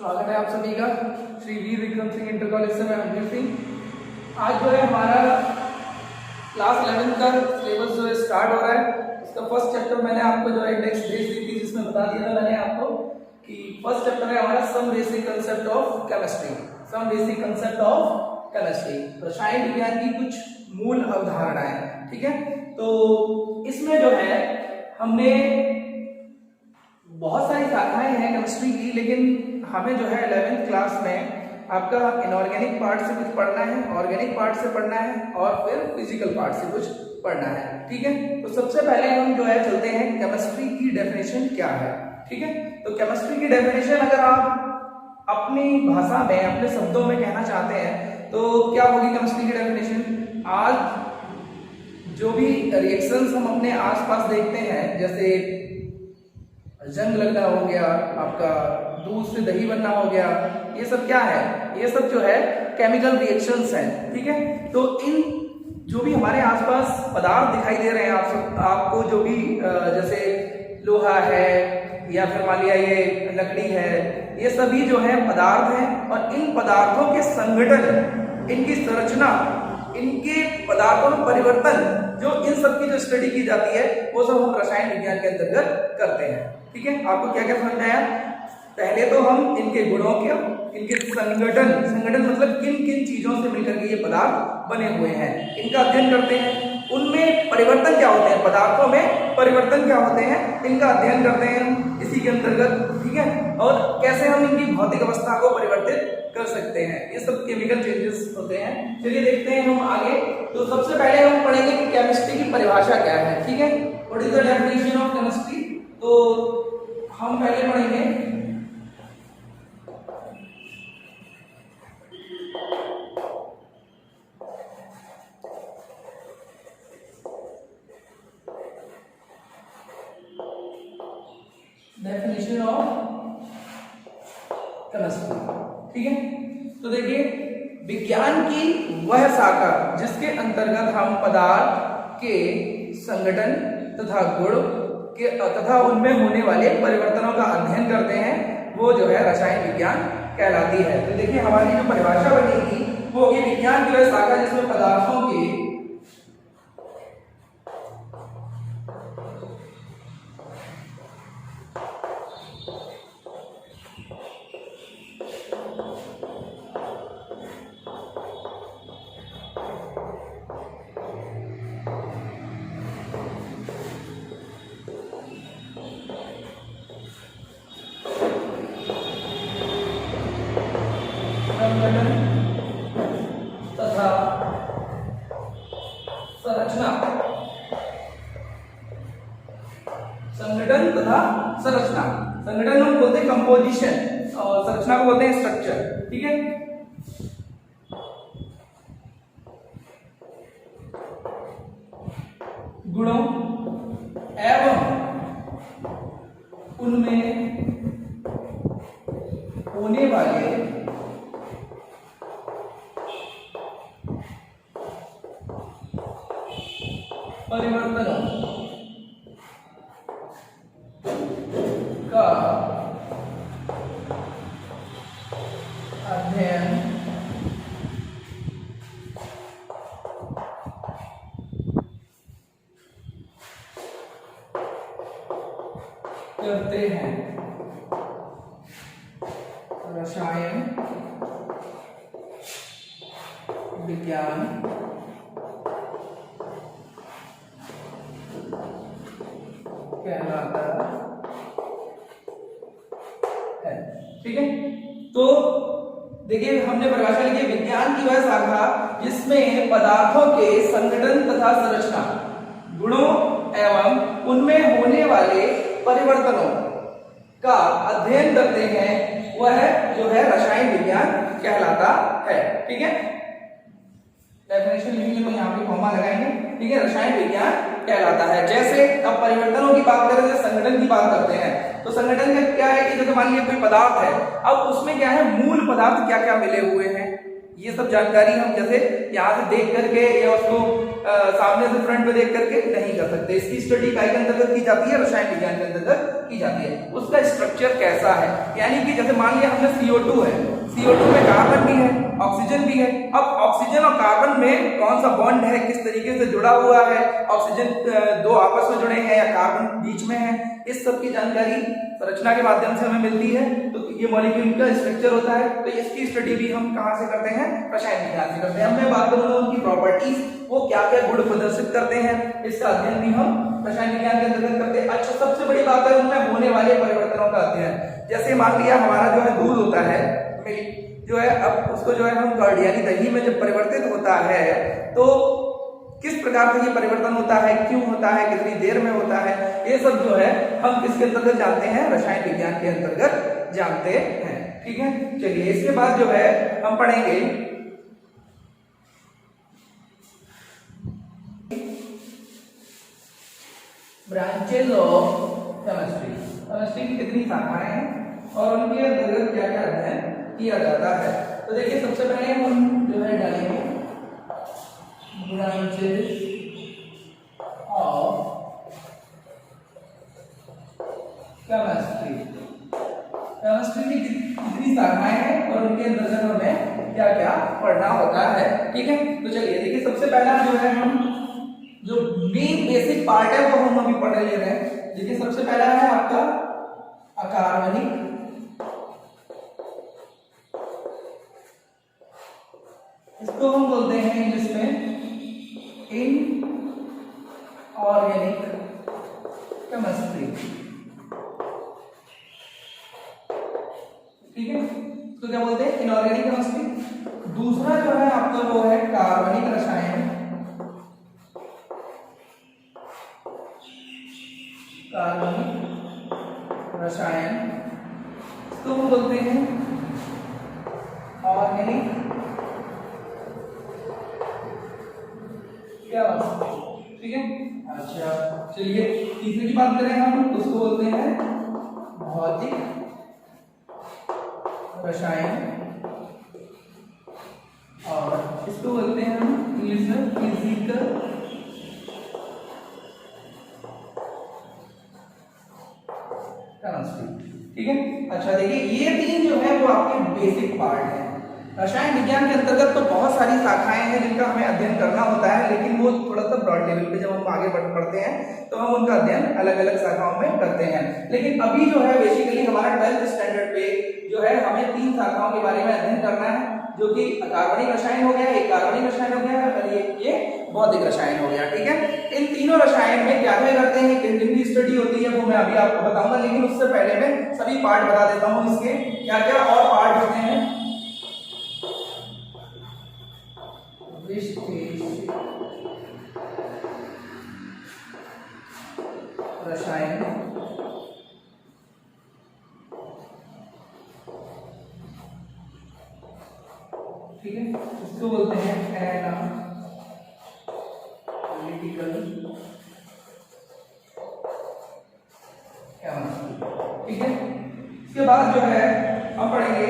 स्वागत है आप सभी का श्री वीर विक्रम सिंह इंटर कॉलेज से। मैं अमरीश सिंह। आज जो है हमारा क्लास 11 का सिलेबस जो है स्टार्ट हो रहा है। इसका फर्स्ट चैप्टर मैंने आपको जो है इंडेक्स भेज दी थी, जिसमें बता दिया था मैंने आपको कि फर्स्ट चैप्टर है हमारा some basic concept of chemistry. Some basic concept of chemistry, रसायन विज्ञान की कुछ मूल अवधारणाएं। ठीक है, तो इसमें जो है हमने बहुत सारी शाखाएं हैं केमिस्ट्री की, लेकिन हमें जो है 11th क्लास में आपका इनऑर्गेनिक पार्ट से कुछ पढ़ना है, ऑर्गेनिक पार्ट से पढ़ना है और फिर फिजिकल पार्ट से कुछ पढ़ना है। ठीक है, तो सबसे पहले हम जो है चलते हैं केमिस्ट्री की डेफिनेशन क्या है। ठीक है, तो केमिस्ट्री की डेफिनेशन अगर आप अपनी भाषा में अपने शब्दों में कहना चाहते हैं तो क्या होगी केमिस्ट्री की डेफिनेशन। आज जो भी रिएक्शंस हम अपने आसपास देखते हैं, जैसे जंग लगना हो गया, आपका दूध से दही बनना हो गया, ये सब क्या है, ये सब जो है केमिकल रिएक्शंस हैं। ठीक है, तो इन जो भी हमारे आसपास पदार्थ दिखाई दे रहे हैं आपको जो भी जैसे लोहा है या फिर मान लिया ये लकड़ी है, ये सभी जो है पदार्थ हैं और इन पदार्थों के संगठन, इनकी संरचना, इनके पदार्थों में परिवर्तन, जो इन सब की जो स्टडी की जाती है वो सब हम रसायन विज्ञान के अंतर्गत करते हैं। ठीक है, आपको क्या क्या समझ में आया। पहले तो हम इनके गुणों के, इनके संगठन मतलब किन किन चीजों से मिलकर के ये पदार्थ बने हुए हैं, इनका अध्ययन करते हैं। उनमें परिवर्तन क्या होते हैं, पदार्थों में परिवर्तन क्या होते हैं, इनका अध्ययन करते हैं इसी के अंतर्गत। ठीक है, और कैसे हम इनकी भौतिक अवस्था को परिवर्तित कर सकते हैं, ये सब केमिकल चेंजेस होते हैं। चलिए देखते हैं हम आगे। तो सबसे पहले हम पढ़ेंगे कि केमिस्ट्री की परिभाषा क्या है। ठीक है, what is the definition of chemistry. तो हम पहले पढ़ेंगे डेफिनेशन ऑफ केमिस्ट्री। ठीक है, तो देखिए, विज्ञान की वह शाखा जिसके अंतर्गत हम पदार्थ के संगठन तथा गुण के तथा उनमें होने वाले परिवर्तनों का अध्ययन करते हैं, वो जो है रसायन विज्ञान कहलाती है। तो देखिए, हमारी जो परिभाषा बनेगी वो होगी विज्ञान की वह शाखा जिसमें पदार्थों के संगठन तथा संरचना, संगठन हम बोलते हैं कंपोजिशन और संरचना को बोलते हैं स्ट्रक्चर। ठीक है, गुणों एवं उनमें होने वाले परिवर्तनों का अध्ययन करते हैं रसायन विज्ञान कहलाता है। ठीक है, तो देखिए, हमने परिभाषा लिखी, विज्ञान की वह शाखा जिसमें पदार्थों के संगठन तथा संरचना, गुणों एवं उनमें होने वाले परिवर्तनों का अध्ययन करते हैं, वह जो है रसायन विज्ञान कहलाता है। ठीक है, डेफिनेशन लिखेंगे तो यहाँ पे कॉमा लगाएंगे। ठीक है, रसायन विज्ञान कहलाता है। जैसे अब परिवर्तनों की बात करें, जैसे संगठन की बात करते हैं, तो संगठन में क्या है कि जैसे मान लीजिए कोई पदार्थ है, अब उसमें क्या है, मूल पदार्थ क्या क्या मिले हुए हैं, ये सब जानकारी हम जैसे यहाँ से देख करके या उसको सामने से फ्रंट में देख करके नहीं कर सकते। इसकी स्टडी काय के अंतर्गत की जाती है, रसायन विज्ञान के अंतर्गत की जाती है। उसका स्ट्रक्चर कैसा है, यानी कि जैसे मान लिया हमने CO2 है, CO2 में कार्बन भी है, ऑक्सीजन भी है। अब ऑक्सीजन और कार्बन में कौन सा बॉन्ड है, किस तरीके से जुड़ा हुआ है, ऑक्सीजन दो आपस में जुड़े हैं या कार्बन बीच में है, इस सब की जानकारी संरचना के माध्यम से हमें मिलती है। तो ये मॉलिक्यूल का स्ट्रक्चर होता है, तो इसकी स्टडी भी हम कहां से करते हैं, रसायन विज्ञान से करते हैं। मैं बात करूंगा उनकी प्रॉपर्टीज, वो क्या क्या गुण प्रदर्शित करते हैं, इसका अध्ययन भी हम रसायन विज्ञान के अंतर्गत करते हैं। अच्छा, सबसे बड़ी बात है उनमें होने वाले परिवर्तनों का अध्ययन। जैसे मान लिया हमारा जो है दूध होता है, मिल्क जो है, अब उसको जो है हम कर्ड यानी दही में जब परिवर्तित होता है तो किस प्रकार से ये परिवर्तन होता है, क्यों होता है, कितनी देर में होता है, ये सब जो है हम किसके अंतर्गत जानते हैं, रसायन विज्ञान के अंतर्गत जानते हैं। ठीक है, चलिए इसके बाद जो है हम पढ़ेंगे ब्रांचेज ऑफ केमिस्ट्री। केमिस्ट्री की कितनी शाखाएं हैं और उनके अंतर्गत क्या क्या अध्ययन किया जाता है। तो देखिए सबसे पहले हम जो है डालेंगे ब्रांचेज ऑफ केमिस्ट्री। केमिस्ट्री की कितनी शाखाएं हैं और उनके अंतर्गत हमें क्या क्या पढ़ना होता है। ठीक है, तो चलिए देखिए सबसे पहला जो है हम जो मेन बेसिक पार्ट है वो हम अभी पढ़ ले रहे हैं। देखिए सबसे पहला है आपका अकार्बनिक इसको हम बोलते हैं इंग्लिश में इनऑर्गेनिक केमिस्ट्री। ठीक है, तो क्या बोलते हैं, इनऑर्गेनिक केमिस्ट्री। दूसरा जो है आपका वो है कार्बनिक रसायन। कार्बनिक रसायन इसको हम बोलते हैं ऑर्गेनिक केमिस्ट्री। ठीक है, अच्छा चलिए तीसरे की बात करें हम, उसको बोलते हैं भौतिक रसायन और इसको बोलते हैं हम इंग्लिश में फिजिकल केमिस्ट्री। ठीक है, अच्छा देखिए ये तीन जो है वो आपके बेसिक पार्ट है। रसायन विज्ञान के अंतर्गत तो बहुत सारी शाखाएं हैं जिनका हमें अध्ययन करना होता है, लेकिन वो थोड़ा सा ब्रॉड लेवल पे जब हम आगे पढ़ते हैं तो हम उनका अध्ययन अलग अलग शाखाओं में करते हैं। लेकिन अभी जो है बेसिकली हमारा 12th स्टैंडर्ड पे जो है हमें तीन शाखाओं के बारे में अध्ययन करना है, जो कि कार्बनिक रसायन हो गया, एक कार्बनिक रसायन हो गया और ये भौतिक रसायन हो गया। ठीक है, इन तीनों रसायन में क्या क्या करते हैं, किन किन की स्टडी होती है वो मैं अभी आपको बताऊंगा, लेकिन उससे पहले मैं सभी पार्ट बता देता हूँ इसके क्या क्या और पार्ट होते हैं। रसायन ठीक है, इसको बोलते हैं एनालिटिकल केमिस्ट्री। ठीक है, इसके बाद जो है हम पढ़ेंगे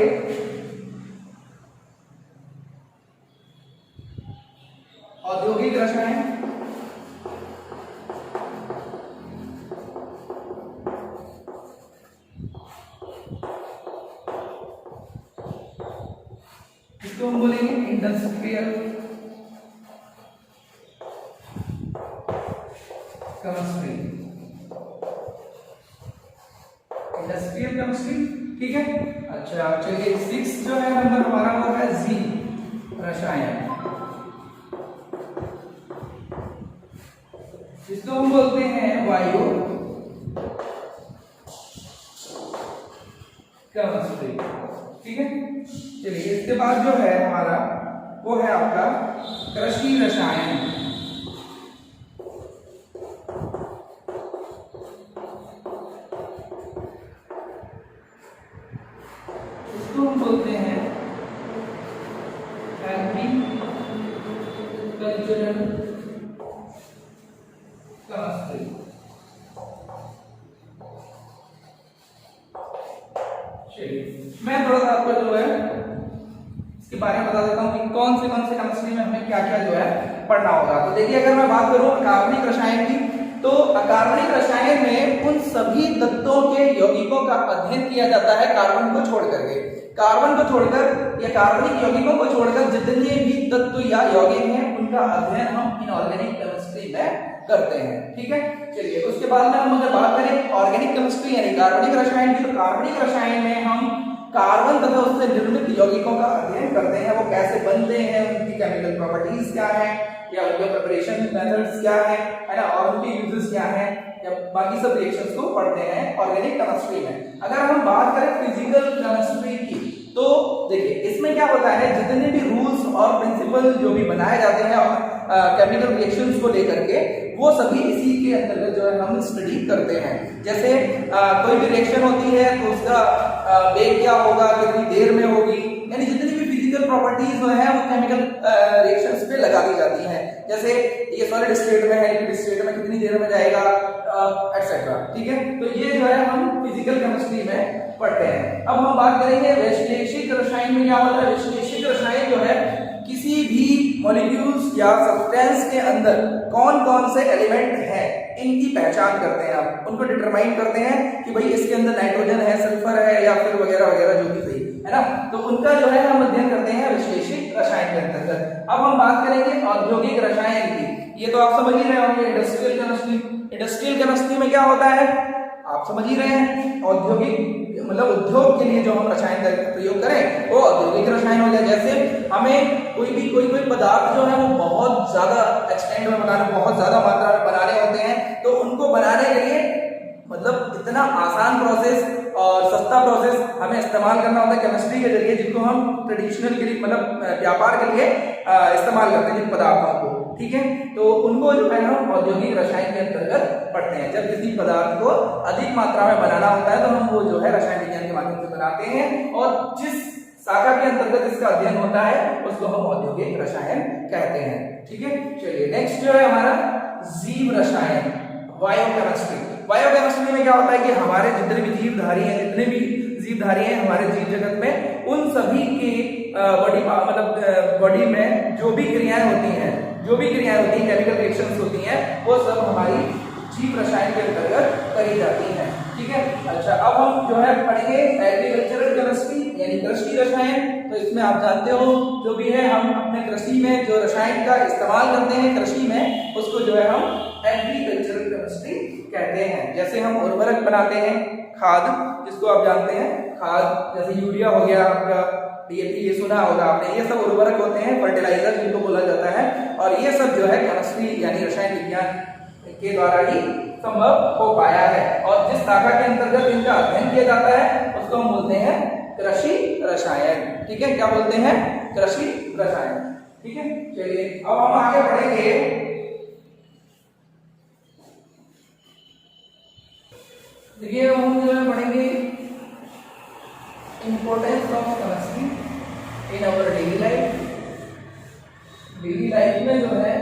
औद्योगिक रसायन। इसको हम बोलेंगे इंडस्ट्रियल केमिस्ट्री। Industrial chemistry. ठीक है, अच्छा चलिए 6 जो है नंबर हमारा वो है जी रसायन। इसको हम बोलते हैं वायु केमिस्ट्री। ठीक है, चलिए इसके बाद जो है हमारा वो है आपका कृषि रसायन। इसको हम बोलते हैं एग्रीकल्चरल केमिस्ट्री। चलिए मैं थोड़ा सा आपको जो है इसके बारे में बता देता हूँ कि कौन से केमिस्ट्री में हमें क्या क्या जो है पढ़ना होगा। तो देखिए, अगर मैं बात करूँ अकार्बनिक रसायन की, तो अकार्बनिक रसायन में उन सभी तत्वों के यौगिकों का अध्ययन किया जाता है कार्बन को छोड़ करके। कार्बन को छोड़कर या कार्बनिक यौगिकों को छोड़कर जितने भी तत्व या यौगिक हैं उनका अध्ययन हम इनऑर्गेनिक केमिस्ट्री में करते हैं। ठीक है, चलिए उसके बाद में हम अगर बात करें ऑर्गेनिक केमिस्ट्री यानी कार्बनिक रसायन की, तो कार्बनिक रसायन में हम कार्बन तथा उससे निर्मित यौगिकों का अध्ययन करते हैं। वो कैसे बनते हैं, उनकी केमिकल प्रॉपर्टीज क्या है, या उनके प्रिपरेशन मेथड्स क्या है ना, और उनके यूजेस क्या है, या बाकी सब रिएक्शंस को पढ़ते हैं ऑर्गेनिक केमिस्ट्री में। अगर हम बात करें फिजिकल केमिस्ट्री की, तो देखिए इसमें क्या होता है, जितने भी रूल्स और प्रिंसिपल जो भी बनाए जाते हैं केमिकल रिएक्शंस को लेकर के, वो सभी इसी के अंतर्गत जो है हम स्टडी करते हैं। जैसे कोई भी रिएक्शन होती है तो उसका वेग क्या होगा, कितनी देर में होगी, यानी जितनी भी फिजिकल प्रॉपर्टीज जो है वो केमिकल रिएक्शंस पे लगा दी जाती हैं। जैसे ये सॉलिड स्टेट में है, लिक्विड स्टेट में कितनी देर में जाएगा, एटसेट्रा। ठीक है, तो ये जो है हम फिजिकल केमिस्ट्री में पढ़ते हैं। अब हम बात करेंगे विश्लेषित रसायन में क्या होता है। विश्लेषित रसायन जो है किसी भी मॉलिक्यूल्स या सब्सटेंस के अंदर कौन कौन से एलिमेंट हैं इनकी पहचान करते हैं, आप उनको डिटरमाइन करते हैं कि भाई इसके अंदर नाइट्रोजन है, सल्फर है, या फिर वगैरह वगैरह जो भी सही है ना, तो उनका जो है हम अध्ययन करते हैं विश्लेषित रसायन के अंतर्गत। अब हम बात करेंगे औद्योगिक रसायन की। ये तो आप समझ ही रहे होंगे, इंडस्ट्रियल केमिस्ट्री। इंडस्ट्रियल केमिस्ट्री में क्या होता है आप समझ ही रहे हैं, औद्योगिक मतलब उद्योग के लिए जो हम रसायन का प्रयोग करें वो औद्योगिक रसायन हो गया। जैसे हमें कोई पदार्थ जो है वो बहुत ज्यादा एक्सटेंड में बनाने, बहुत ज्यादा मात्रा में बनाने होते हैं, तो उनको बनाने के लिए मतलब इतना आसान प्रोसेस और सस्ता प्रोसेस हमें इस्तेमाल करना होता है केमिस्ट्री के जरिए, जिनको हम ट्रेडिशनल के लिए मतलब व्यापार के लिए इस्तेमाल करते हैं जिन पदार्थों को। ठीक है, तो उनको जो है हम औद्योगिक रसायन के अंतर्गत पढ़ते हैं। जब किसी पदार्थ को अधिक मात्रा में बनाना होता है तो हम वो जो है रसायन विज्ञान के माध्यम से बनाते हैं, और जिस शाखा के अंतर्गत इसका अध्ययन होता है उसको हम औद्योगिक रसायन कहते हैं। ठीक है, चलिए नेक्स्ट जो है हमारा जीव रसायन, बायोकेमिस्ट्री। बायोकेमिस्ट्री में क्या होता है कि हमारे जितने भी जीवधारी हैं, जितने भी जीवधारी हैं हमारे जीव जगत में, उन सभी के बॉडी में जो भी क्रियाएं होती हैं, केमिकल रिएक्शंस होती हैं, वो सब हमारी जीव रसायन के अंतर्गत करी जाती हैं। ठीक है, अच्छा अब हम जो है पढ़ेंगे एग्रीकल्चरल केमिस्ट्री यानी कृषि रसायन। तो इसमें आप जानते हो जो भी है हम अपने कृषि में जो रसायन का इस्तेमाल करते हैं कृषि में, उसको जो है हम एग्रीकल्चरल केमिस्ट्री कहते हैं। जैसे हम उर्वरक बनाते हैं, खाद जिसको आप जानते हैं, खाद जैसे यूरिया हो गया आपका, डीएपी ये सुना होगा आपने, ये सब उर्वरक होते हैं, फर्टिलाइजर जिनको बोला जाता है, और ये सब जो है केमिस्ट्री यानी रसायन विज्ञान के द्वारा ही संभव हो पाया है। और जिस शाखा के अंतर्गत इनका अध्ययन किया जाता है उसको हम बोलते हैं कृषि रसायन। ठीक है, क्या बोलते हैं, कृषि रसायन। ठीक है, चलिए अब हम आगे बढ़ेंगे। देखिए हम जो है पढ़ेंगे importance of chemistry in our daily life. Daily life में जो है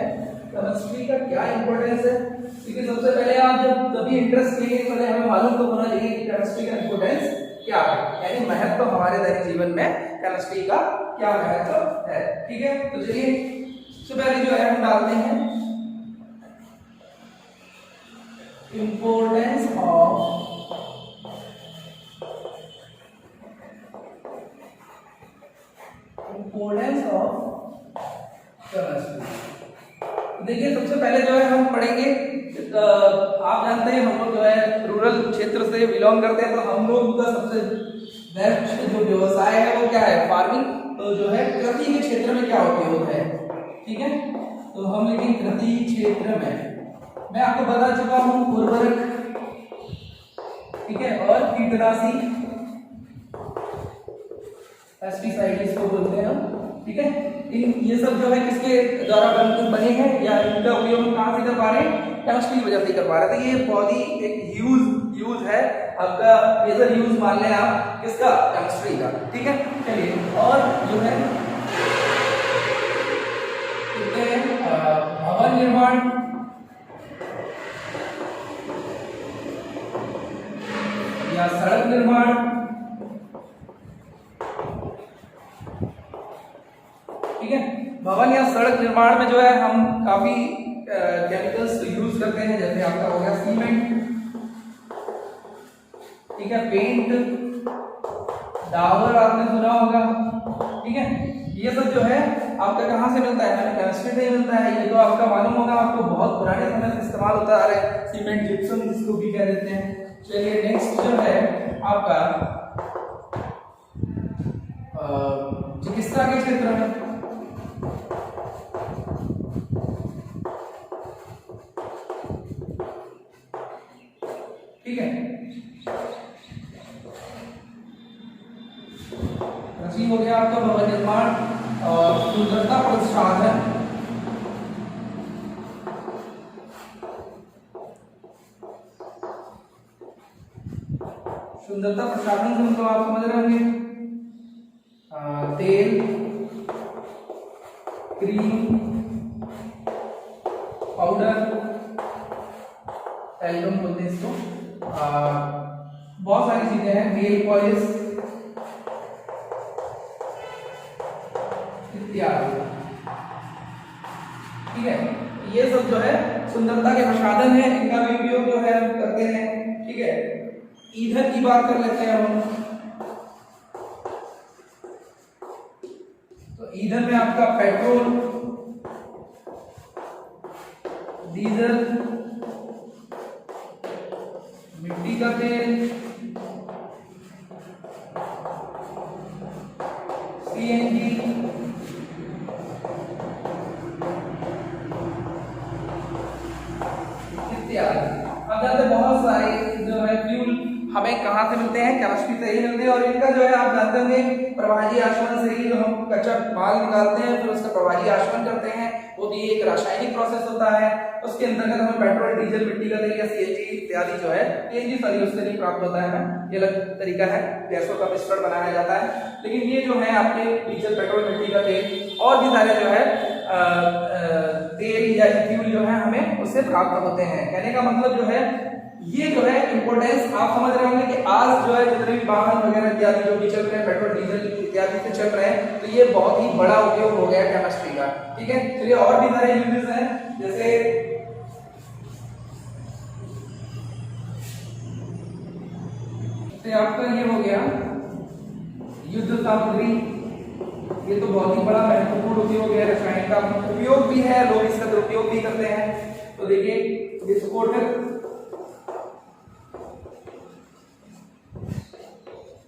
केमिस्ट्री का क्या इंपॉर्टेंस है, क्योंकि सबसे पहले आप जब कभी इंटरेस्ट लेंगे पहले हमें मालूम तो होना चाहिए कि केमिस्ट्री का इंपॉर्टेंस क्या है, यानी महत्व हमारे दैनिक जीवन में केमिस्ट्री का क्या महत्व है। ठीक है, तो चलिए सबसे पहले जो है हम डालते हैं इंपॉर्टेंस ऑफ केमिस्ट्री। देखिए सबसे पहले जो है हम पढ़ेंगे, आप जानते हैं हम लोग जो है रूरल क्षेत्र से बिलोंग करते हैं, तो हम लोग का सबसे बेस्ट जो व्यवसाय है वो क्या है, फार्मिंग। तो जो है कृषि के क्षेत्र में क्या उपयोग है, ठीक है, तो हम लेकिन कृषि क्षेत्र में मैं आपको बता चुका हूँ उर्वरक, ठीक है, और कीटनाशी पेस्टिसाइड इसको बोलते हैं हम। ठीक है, ये सब जो है किसके द्वारा बने हैं या इनका उपयोग हम कहाँ से कर पा रहे हैं, केमिस्ट्री की वजह से कर पा रहे थे। ये बहुत ही एक यूज है आपका, मेजर यूज मान लें आप किसका, केमिस्ट्री का। ठीक है, चलिए और जो है भवन निर्माण या सड़क निर्माण भवन या सड़क निर्माण में जो है हम काफी केमिकल्स यूज करते हैं, जैसे आपका हो गया सीमेंट, ठीक है, पेंट, डाबर आपने सुना होगा, ठीक है। ये सब जो है आपका कहाँ से मिलता है, हमें केमिस्ट्री से ही मिलता है। ये तो आपका मालूम होगा, आपको बहुत पुराने समय से इस्तेमाल होता आ रहा है, सीमेंट, जिप्सम जिसको भी कह देते हैं। चलिए नेक्स्ट जो है आपका चिकित्सा के क्षेत्र में, ठीक है, कृषि हो गया आपका, भवन निर्माण और सुंदरता प्रसाधन, सुंदरता प्रसाधन से मतलब आप समझ रहे होंगे तेल, क्रीम, पाउडर, एल्बम बोलते हैं इसको, बहुत सारी चीजें हैं, नेल पॉलिश इत्यादि, ठीक है। ये सब जो है सुंदरता के प्रसाधन है, इनका भी उपयोग जो है हम करते हैं, ठीक है। ईंधन की बात कर लेते हैं हम, तो ईंधन में आपका पेट्रोल, डीजल, मिट्टी का तेल, सीएनजी, इत्यादि। अब बहुत सारे जो है फ्यूल हमें कहाँ से मिलते हैं, केमिस्ट्री से ही मिलते हैं। और इनका जो है आप जानते होंगे प्रवाही आचमन से ही जो हम कच्चा माल निकालते हैं, फिर उसका प्रवाही आचमन करते हैं, वो भी एक रासायनिक प्रोसेस होता है। उसके अंतर्गत हमें पेट्रोल, डीजल, मिट्टी का तेल या सीएनजी इत्यादि जो है, सीएनजी सॉरी उससे नहीं प्राप्त होता है, ये अलग तरीका है, गैसों का मिश्रण बनाया जाता है। लेकिन ये जो है आपके डीजल, पेट्रोल, मिट्टी का तेल और भी सारे जो है तेल या फ्यूल जो है हमें उससे प्राप्त होते हैं। कहने का मतलब जो है ये जो है इंपॉर्टेंस आप समझ रहे होंगे कि आज जो है जितने भी वाहन वगैरह इत्यादि जो भी चल रहे हैं, पेट्रोल, डीजल इत्यादि से चल रहे हैं, तो ये बहुत ही बड़ा उपयोग हो गया केमिस्ट्री का, ठीक है। चलिए और भी सारे यूजेस हैं, जैसे आपका ये हो गया युद्ध सामग्री, ये तो बहुत ही बड़ा महत्वपूर्ण उपयोग है, रसायन का उपयोग भी है, लोग इसका दुरुपयोग भी करते हैं। तो देखिए विस्फोटक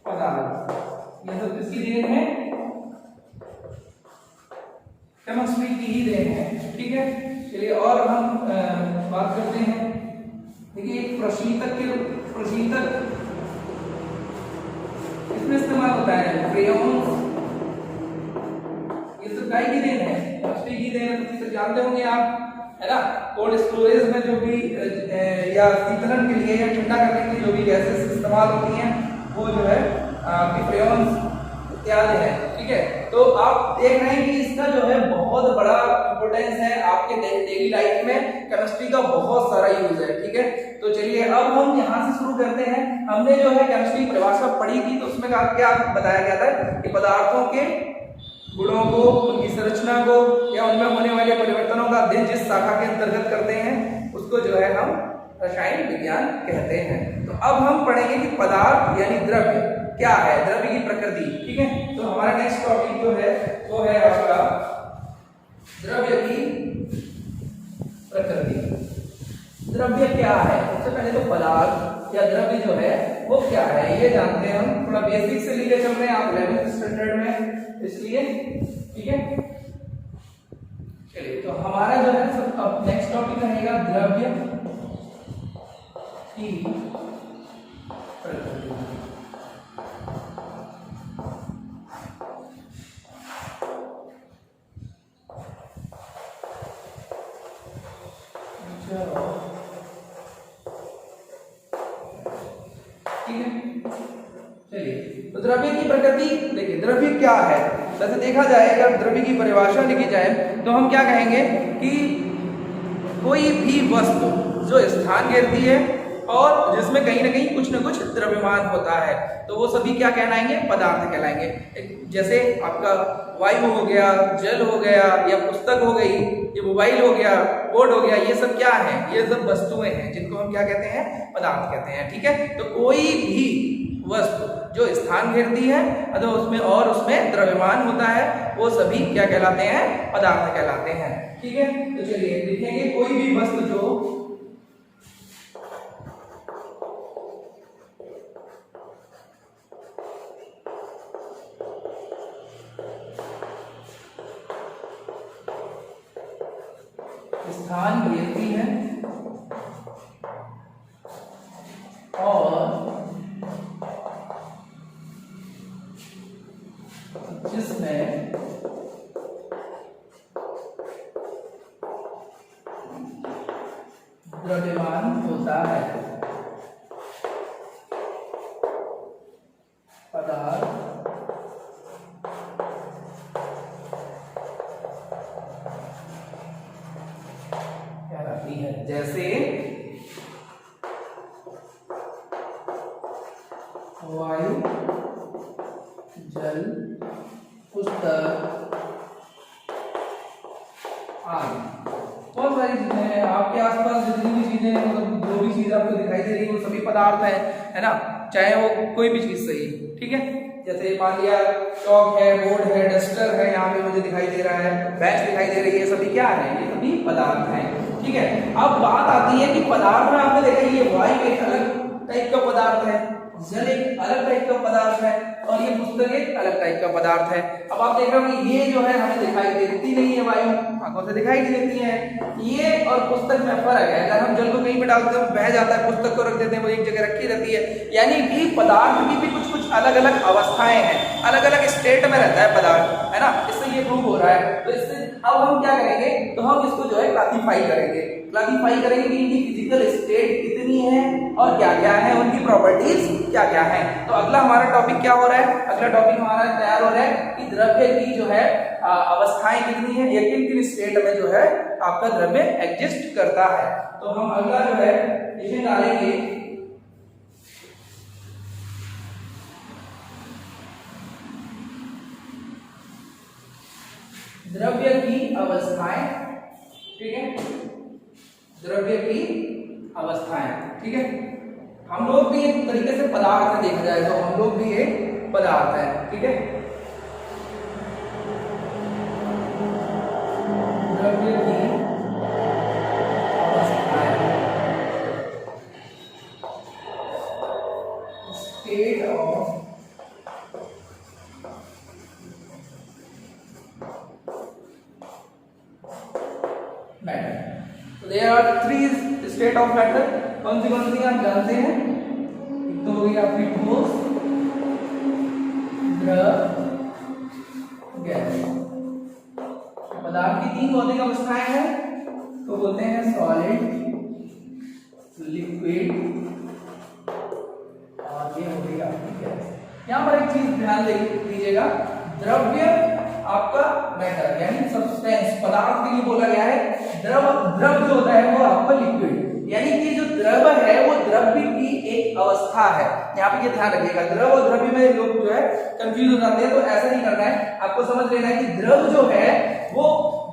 पदार्थ, ये सब किसकी देन है, केमिस्ट्री की ही देन है, ठीक है। चलिए और हम बात करते हैं, देखिए एक प्रशीतक इसमें इस्तेमाल होता है, क्रेयॉन्स, ये सब काय की देन है, केमिस्ट्री की देन है, तो जानते होंगे आप, है ना। कोल्ड स्टोरेज में जो भी या शीतलन के लिए या ठंडा करने के लिए जो भी गैसेस इस्तेमाल होती हैं, वो जो है आपकी फ्रेयॉन्स इत्यादि है, ठीक है। तो आप देख रहे हैं कि इसका जो है बहुत बड़ा इंपॉर्टेंस है आपके डेली लाइफ में, केमिस्ट्री का बहुत सारा यूज है, ठीक है। तो चलिए अब हम यहाँ से शुरू करते हैं। हमने जो है केमिस्ट्री परिभाषा पढ़ी थी, तो उसमें क्या बताया गया था कि पदार्थों के गुणों को, उनकी संरचना को या उनमें होने वाले परिवर्तनों का अध्ययन जिस शाखा के अंतर्गत करते हैं उसको जो है हम रसायन विज्ञान कहते हैं। तो अब हम पढ़ेंगे कि पदार्थ यानी द्रव्य क्या है, द्रव्य की प्रकृति, ठीक है। तो हमारा नेक्स्ट टॉपिक जो है वो है आपका द्रव्य की प्रकृति। द्रव्य क्या है, सबसे पहले तो पदार्थ या द्रव्य जो है वो क्या है ये जानते हैं हम, थोड़ा बेसिक से लेके चल रहे हैं आप 11th स्टैंडर्ड में, इसलिए ठीक है। चलिए तो हमारा जो है अब नेक्स्ट टॉपिक रहेगा द्रव्य की प्रकृति। ठीक है, चलिए तो द्रव्य की प्रकृति देखिए, द्रव्य क्या है। वैसे देखा जाए अगर द्रव्य की परिभाषा लिखी जाए तो हम क्या कहेंगे कि कोई भी वस्तु जो स्थान घेरती है और जिसमें कहीं ना कुछ द्रव्यमान होता है, तो वो सभी क्या कहलाएंगे? पदार्थ कहलाएंगे। जैसे आपका वायु हो गया, जल हो गया, या पुस्तक हो गई, ये मोबाइल हो गया, बोर्ड हो गया, ये सब क्या है? ये सब वस्तुएं हैं जिनको हम क्या कहते हैं? पदार्थ कहते हैं। ठीक है, तो कोई भी वस्तु जो स्थान घेरती है अथवा उसमें द्रव्यमान होता है, वो सभी क्या कहलाते हैं? पदार्थ कहलाते हैं। ठीक है, तो चलिए लिखेंगे कोई भी वस्तु जो स्थान घेरती है और जिसमें द्रव्यमान होता है, पदार्थ कहलाती है। जैसे वायु, जल, पुस्तक आदि बहुत सारी चीजें हैं। आपके आसपास जितनी भी चीजें, मतलब जो भी चीज आपको दिखाई दे रही है, वो सभी पदार्थ है ना, चाहे वो कोई भी चीज सही। ठीक है, जैसे मान लिया चौक है, बोर्ड है, डस्टर है, यहाँ पे मुझे दिखाई दे रहा है, बेंच दिखाई दे रही है, सभी क्या है? ये सभी पदार्थ हैं। ठीक है, अब बात आती है कि पदार्थ में आपने देखा ये वायु एक अलग टाइप का पदार्थ है, जल एक अलग टाइप का पदार्थ है, और ये पुस्तक एक अलग टाइप का पदार्थ है। अब आप देख रहे हो कि ये जो है हमें दिखाई देती नहीं है, वायु आंखों से दिखाई नहीं देती है, ये और पुस्तक में फर्क है। अगर हम जल को कहीं पे डालते हैं बह जाता है, पुस्तक को रख देते हैं वो एक जगह रखी रहती है। यानी कि पदार्थ की भी कुछ अलग अलग अवस्थाएं हैं, अलग अलग स्टेट में रहता है पदार्थ, है ना, इससे ये प्रूव हो रहा है। तो इससे अब हम क्या करेंगे? तो हम इसको जो है क्लासिफाई करेंगे कि इनकी फिजिकल स्टेट कितनी है और क्या क्या है, उनकी प्रॉपर्टीज क्या क्या है। तो अगला हमारा टॉपिक क्या हो रहा है? अगला टॉपिक हमारा तैयार हो रहा है कि द्रव्य की जो है अवस्थाएं कितनी है, या किन किन स्टेट में जो है आपका द्रव्य एग्जिस्ट करता है। तो हम अगला जो है इसमें डालेंगे द्रव्य की अवस्थाएं। ठीक है, द्रव्य की अवस्थाएं। ठीक है, हम लोग भी एक तरीके से पदार्थ है, देखा जाए तो हम लोग भी एक पदार्थ है। ठीक है, द्रव्य की अवस्थाएं, स्टेट ऑफ मैटर। तो there are 3 state of matter. कौन सी आप जानते हैं? तो हो गई आपकी ठोस, द्रव, गैस। पदार्थ की 3 भौतिक अवस्थाएं हैं, तो बोलते हैं सॉलिड, लिक्विड और ये हो गई आपकी गैस। यहां पर एक चीज ध्यान दीजिएगा, द्रव्य आपका मैटर यानी सब्सटेंस, पदार्थ के लिए बोला गया है। द्रव जो होता है वो आपका लिक्विड, यानी कि जो द्रव है वो द्रव्य की एक अवस्था है। यहाँ पे ये ध्यान रखिएगा, द्रव और द्रव्य में लोग जो है कंफ्यूज हो जाते हैं, तो ऐसा नहीं करना है, आपको समझ लेना है कि द्रव जो है वो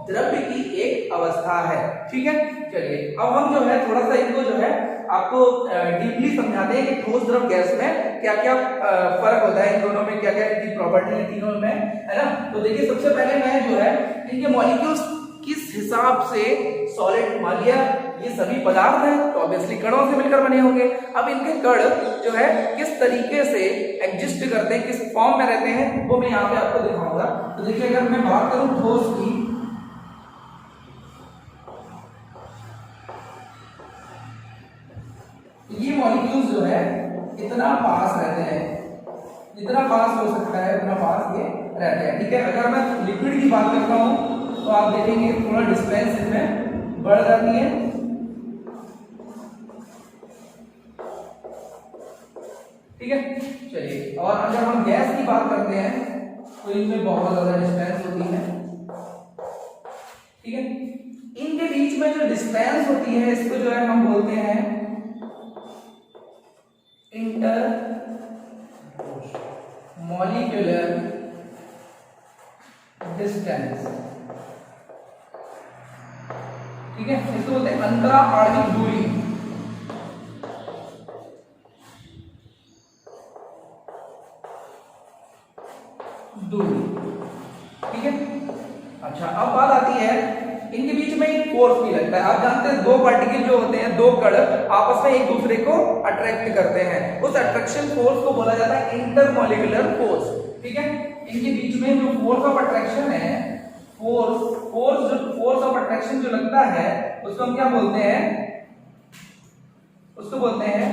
द्रव्य की एक अवस्था है। ठीक है, चलिए अब हम जो है थोड़ा सा इनको जो है आपको डीपली समझाते हैं कि ठोस, द्रव, गैस में क्या क्या फर्क होता है, इन दोनों में क्या क्या इनकी प्रॉपर्टी है तीनों में, है ना। तो देखिए सबसे पहले मैं जो है इनके मॉलिक्यूल्स किस हिसाब से सॉलिड, मान लिया ये सभी पदार्थ हैं तो ऑब्वियसली कणों से मिलकर बने होंगे। अब इनके कण जो है किस तरीके से एग्जिस्ट करते हैं, किस फॉर्म में रहते हैं, वो मैं यहाँ पे आपको दिखाऊंगा। तो देखिए अगर मैं बात करूं ठोस की, ये मॉलिक्यूल्स जो है इतना पास रहते हैं, जितना पास हो सकता है उतना पास ये रहते हैं। ठीक है, अगर मैं लिक्विड की बात करता हूं तो आप देखेंगे थोड़ा डिस्टेंस इसमें बढ़ जाती है। ठीक है, चलिए, और अगर हम गैस की बात करते हैं तो इनमें बहुत ज्यादा डिस्टेंस होती है। ठीक है, इनके बीच में जो डिस्टेंस होती है इसको जो है हम बोलते हैं मॉलिक्यूलर डिस्टेंस, ठीक है, इसको बोलते हैं अंतरा आणविक दूरी। ठीक है। अच्छा, अब बात आती है इनके बीच में एक फोर्स भी लगता है। आप जानते हैं दो पार्टिकल जो होते हैं, दो कण आपस में एक दूसरे को अट्रैक्ट करते हैं, उस अट्रैक्शन फोर्स को बोला जाता है इंटरमॉलिक्यूलर फोर्स। ठीक है, इनके बीच में जो फोर्स ऑफ अट्रैक्शन है, फोर्स ऑफ अट्रैक्शन जो लगता है उसको हम क्या बोलते हैं, उसको बोलते हैं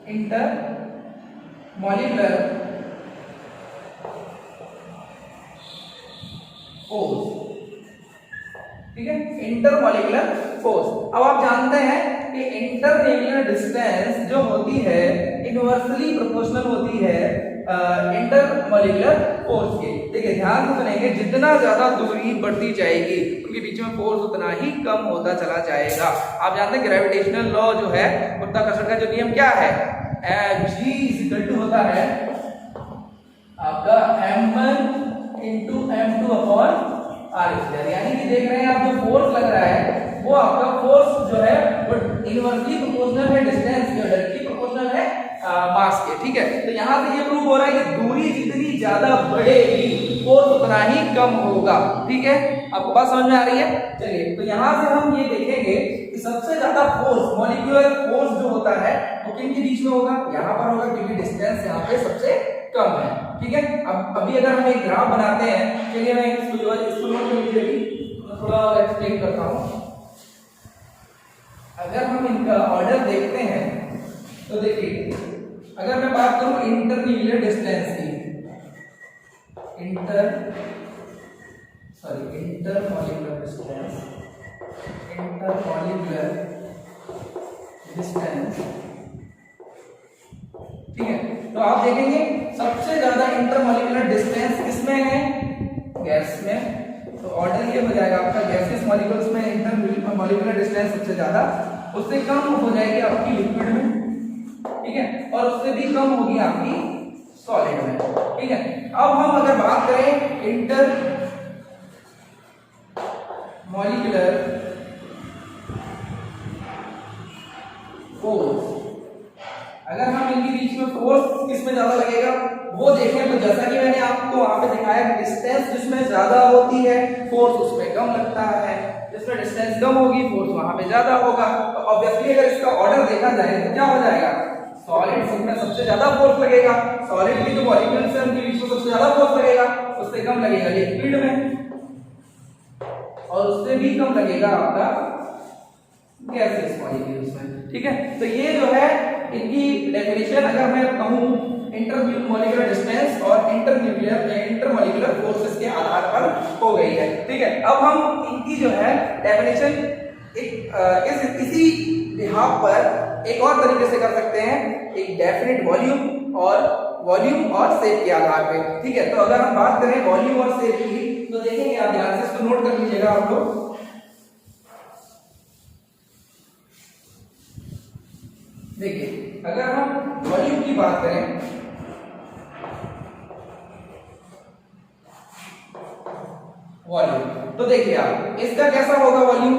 इंटरमॉलिक्यूलर फोर्स। ठीक है, इंटरमॉलिक्यूलर फोर्स। अब आप जानते हैं कि इंटरमॉलिक्यूलर डिस्टेंस जो होती है इनवर्सली प्रोपोर्शनल होती है इंटरमॉलिक्यूलर फोर्स के। देखिए ध्यान से सुनेंगे, जितना ज्यादा दूरी बढ़ती जाएगी उनके बीच में फोर्स उतना ही कम होता चला जाएगा। आप जानते हैं ग्रेविटेशनल लॉ जो है, गुरुत्वाकर्षण का जो नियम क्या है, G = होता है आपका m1 × m2/r²। यानी कि देख रहे हैं आप, जो फोर्स लग रहा है वो आपका फोर्स जो है वो इनवर्सली प्रोपोर्शनल है डिस्टेंस के, डायरेक्टली प्रोपोर्शनल है मास के। ठीक है, तो यहां से ये प्रूव हो रहा है कि दूरी जितनी ज्यादा बढ़ेगी फोर्स उतना ही कम होगा। ठीक है, आपको बात समझ में आ रही है? चलिए, तो यहां से हम ये देखेंगे कि सबसे ज्यादा फोर्स, मॉलिक्यूलर फोर्स जो होता है वो किन के बीच में होगा, यहां पर होगा, क्योंकि डिस्टेंस यहां पे सबसे कम है। ठीक है, अब अभी अगर हम एक ग्राफ बनाते हैं, चलिए मैं इसको नोट कर लीजिए, मैं थोड़ा और एक्सप्लेन करता हूं। अगर हम इनका ऑर्डर देखते हैं तो देखिए, अगर मैं बात करूं इंटरमॉलिक्यूलर डिस्टेंस की, इंटरमॉलिक्यूलर डिस्टेंस, ठीक है, तो आप देखेंगे सबसे ज्यादा इंटरमॉलिक्यूलर डिस्टेंस किसमें है, गैस में। तो ऑर्डर ये हो जाएगा आपका, गैसेस मॉलिक्यूल्स में इंटरमॉलिक्यूलर डिस्टेंस सबसे ज्यादा, उससे कम हो जाएगी आपकी लिक्विड में, ठीक है, और उससे भी कम होगी आपकी सॉलिड में। ठीक है, अब हम अगर बात करें इंटरमॉलिक्यूलर फोर्स, अगर हम इनके बीच में फोर्स किसमें ज्यादा लगेगा वो देखें, तो जैसा कि मैंने आपको वहां पे दिखाया कि डिस्टेंस जिसमें ज्यादा होती है फोर्स उसमें कम लगता है, जिसमें डिस्टेंस कम होगी फोर्स वहां पे ज्यादा होगा। तो ऑब्वियसली अगर इसका ऑर्डर देखा जाए तो क्या हो जाएगा, सॉलिड में सबसे ज्यादा फोर्स लगेगा, सॉलिड की जो मॉलिक्यूल्स हैं उनके बीच में सबसे ज्यादा फोर्स लगेगा, उससे कम लगेगा लिक्विड में, और उससे भी कम लगेगा आपका गैसेस मॉलिक्यूल्स में। ठीक है, तो ये जो है इनकी डेफिनेशन अगर मैं कहूं इंटरमॉलिक्यूलर डिस्टेंस और इंटरमॉलिक्यूलर फोर्सेस के आधार पर हो गई है। ठीक है, अब हम इनकी जो है डेफिनेशन इसी बिहाफ पर एक और तरीके से कर सकते हैं, एक डेफिनेट वॉल्यूम और शेप के आधार पे। ठीक है, तो अगर हम बात करें वॉल्यूम और शेप की, तो देखेंगे आप ध्यान से इसको नोट कर लीजिएगा आप लोग। देखिए, अगर हम वॉल्यूम की बात करें, वॉल्यूम, तो देखिए आप इसका कैसा होगा वॉल्यूम,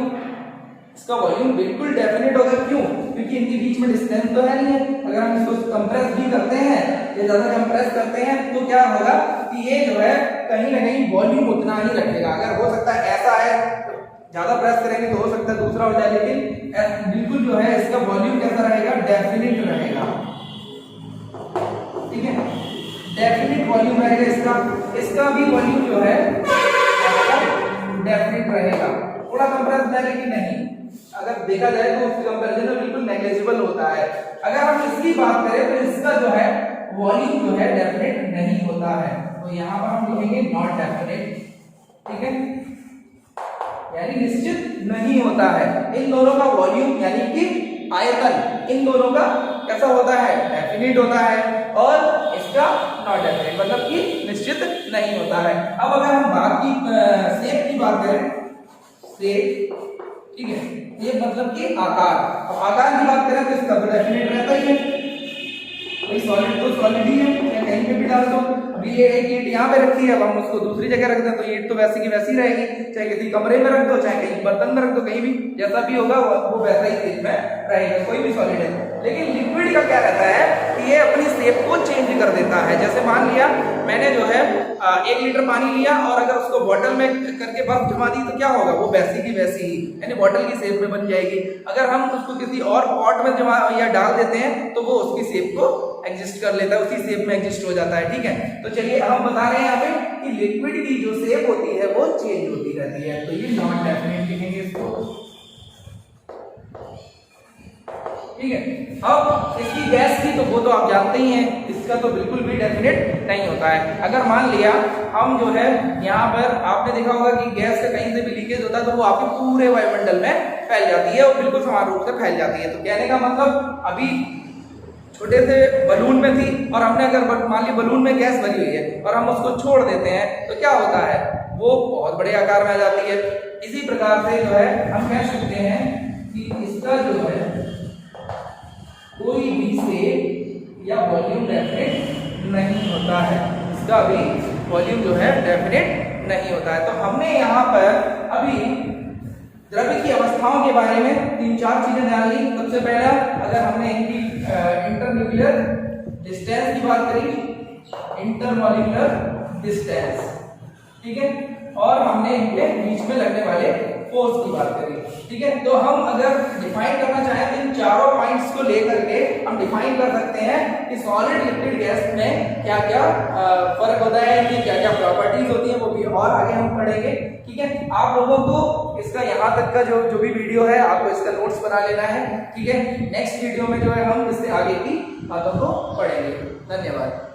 इसका वॉल्यूम बिल्कुल डेफिनेट होगा। क्यों? क्योंकि इनके बीच में डिस्टेंस तो है नहीं है। अगर हम इसको कंप्रेस भी करते हैं, ये ज्यादा कंप्रेस करते हैं, तो क्या होगा कि ये जो है कहीं ना कहीं वॉल्यूम उतना ही रखेगा। अगर हो सकता है ऐसा है, ज्यादा प्रेस करेंगे तो हो सकता है दूसरा हो जाए, लेकिन बिल्कुल जो है इसका वॉल्यूम कैसा रहेगा, डेफिनेट रहेगा। ठीक है, डेफिनेट वॉल्यूम रहेगा इसका भी वॉल्यूम जो है डेफिनेट रहेगा। थोड़ा कंप्रेस है लेकिन नहीं, अगर देखा जाए तो उसके कंपैरिजन में बिल्कुल नेग्लिजिबल होता है। अगर हम इसकी बात करें तो इसका जो है वॉल्यूम जो है डेफिनेट नहीं होता है, तो यहाँ पर हम लिखेंगे नॉट डेफिनेट। ठीक है, यानी निश्चित नहीं होता है। इन दोनों का वॉल्यूम यानी कि आयतन इन दोनों का कैसा होता है, डेफिनेट होता है, और इसका नॉट डेफिनेट मतलब कि निश्चित नहीं होता है। अब अगर हम बाकी शेप की बात करें, शेप, ठीक है, ये मतलब कि आकार। अब आकार की बात करें तो इसका तो डेफिनेट रहता ही सॉलिड ही है, या कहीं पे भी डाल दो। अभी ये एक ईंट यहाँ पे रखी है, अब हम उसको दूसरी जगह रख दें तो ईंट तो वैसी की वैसी रहेगी, चाहे किसी कमरे में रख दो, चाहे कहीं बर्तन में रख दो, कहीं भी जैसा भी होगा वो वैसा ही शेप में रहेगा, कोई भी सॉलिड है। लेकिन लिक्विड का क्या रहता है कि ये अपनी शेप को चेंज कर देता है। जैसे मान लिया मैंने जो है 1 लीटर पानी लिया और अगर उसको बॉटल में करके बर्फ जमा दी तो क्या होगा, वो वैसी की वैसी ही यानी बॉटल की शेप में बन जाएगी। अगर हम उसको किसी और पॉट में जमा या डाल देते हैं तो वो उसकी शेप को एग्जिस्ट कर लेता है, उसी शेप में एग्जिस्ट हो जाता है। ठीक है, तो चलिए हम बता रहे हैं यहाँ पे कि लिक्विड की जो शेप होती है वो चेंज होती रहती है, तो ये नॉन डेफिनेट लिखेंगे इसको। ठीक है, अब इसकी गैस की तो वो तो आप जानते ही हैं, इसका तो बिल्कुल भी डेफिनेट नहीं होता है। अगर मान लिया हम जो है यहाँ पर आपने देखा होगा कि गैस का कहीं से भी लीकेज होता है तो वो आपके पूरे वायुमंडल में फैल जाती है और बिल्कुल समान रूप से फैल जाती है। तो कहने का मतलब अभी छोटे से बलून में थी और हमने अगर मान ली बलून में गैस भरी हुई है और हम उसको छोड़ देते हैं तो क्या होता है, वो बहुत बड़े आकार में आ जाती है। इसी प्रकार से जो है हम कह सकते हैं कि इसका जो है कोई भी शेप या वॉल्यूम डेफिनेट नहीं होता है, इसका भी वॉल्यूम जो है डेफिनेट नहीं होता है। तो हमने यहाँ पर अभी द्रव्य की अवस्थाओं के बारे में 3-4 चीजें जान ली। सबसे पहला अगर हमने इनकी इंटरन्यूक्लियर डिस्टेंस की बात करी, इंटरमॉलिक्यूलर डिस्टेंस, ठीक है, और हमने इनके बीच में लगने वाले फोर्स की बात करी। ठीक है, तो हम अगर डिफाइन करना चाहें तो इन चारों पॉइंट्स को लेकर के हम डिफाइन कर सकते हैं कि सॉलिड लिक्विड गैस में क्या क्या फर्क होता है, इनकी क्या क्या प्रॉपर्टीज होती हैं, वो भी और आगे हम पढ़ेंगे। ठीक है, आप लोगों को इसका यहाँ तक का जो भी वीडियो है आपको इसका नोट्स बना लेना है। ठीक है, नेक्स्ट वीडियो में जो है हम इससे आगे की बातों को पढ़ेंगे। धन्यवाद।